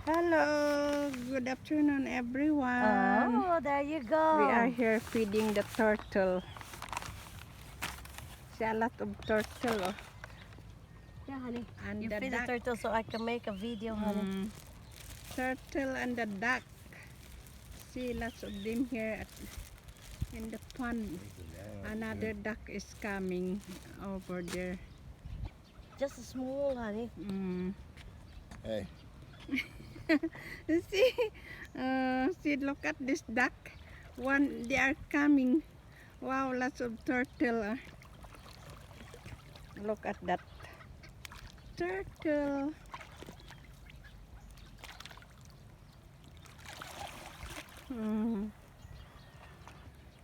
Hello, good afternoon everyone. Oh, there you go. We are here feeding the turtle. See a lot of turtle. Oh. Yeah, honey. And You the feed the duck. turtle so I can make a video, honey. Turtle and the duck. See lots of them here in the pond. Another duck is coming over there. Just a small, honey. Hey. See, see, look at this duck. They are coming. Wow, lots of turtle. Look at that turtle.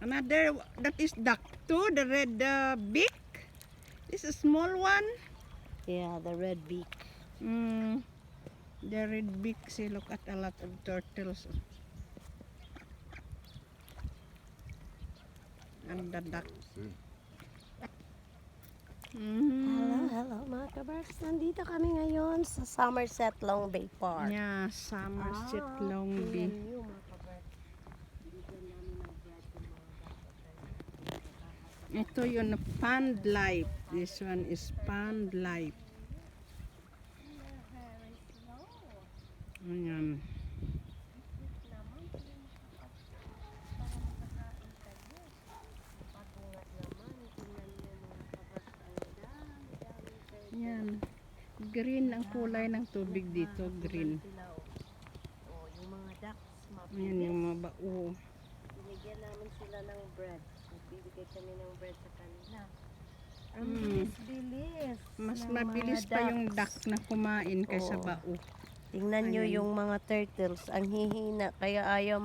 Another, that is duck too, the red beak. This is a small one. Yeah, the red beak. The red beak, see, look at a lot of turtles. And the duck. Hello mga kabarks. Nandito kami ngayon sa Somerset Long Bay Park. Yeah, Somerset Long Bay. Tingnan niyo mga kabarks. Binigyan namin ng bread yung mga bata. Ito yung pond life. This one is pond life. Ayan. Yan. Green ang kulay ng tubig dito. Green. Oh, yung mga ducks, Ayan yung mga bao. binigyan namin sila ng bread. Bibigay kami ng bread sa kanila. Ang Mm. bilis-bilis. Mas ng mabilis mga pa yung duck na kumain kaysa Oo. bao. Tingnan nyo Ayan. yung mga turtles. Ang hihina. Kaya ayaw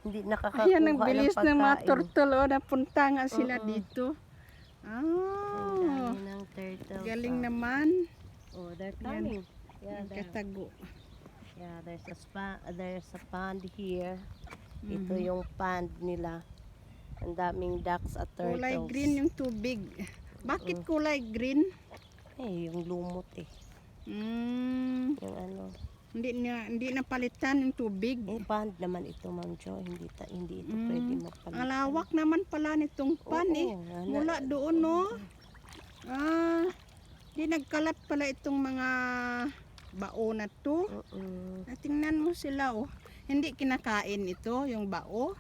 hindi nakakakuha Ayan, ang ng bilis pagkain. ng mga turtle. O, napunta nga sila Oo. dito. Ang Oh, dami ng turtles. galing ah. naman. Oh, they're coming. Yeah, Katago. there's a pond here. Ito Mhm. yung pond nila. Ang daming ducks at turtles. Kulay green yung tubig. Bakit kulay green? Eh, yung lumot eh. Mm, Yung ano. hindi na palitan yung tubig. Eh, pond naman ito, Ma'am Jo. Hindi ito Mm. pwede magpalitan. Ang lawak naman pala nitong pan eh. Oo, Mula doon no. Di nagkalat pala itong mga bao na to. Tingnan mo sila oh. Hindi kinakain ito, yung bao.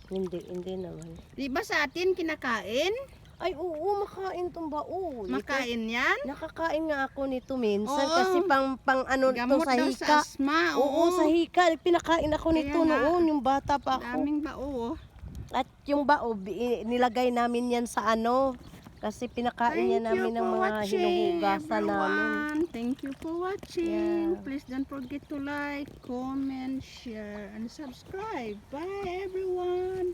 Hindi naman. Di ba sa atin kinakain? Ay, oo, makain tong bao. Makain yan? Nakakain nga ako nito minsan Oo. kasi pang ano to Gamot sa daw hika. sa asma. Oo, sa hika. Pinakain ako Kaya nito nga. noon, yung bata pa ako. Daming bao oh. At yung bao, nilagay namin yan sa ano. Kasi pinakain niya namin ng mga hinuhugasan namin. Thank you for watching. Yeah. Please don't forget to like, comment, share, and subscribe. Bye everyone.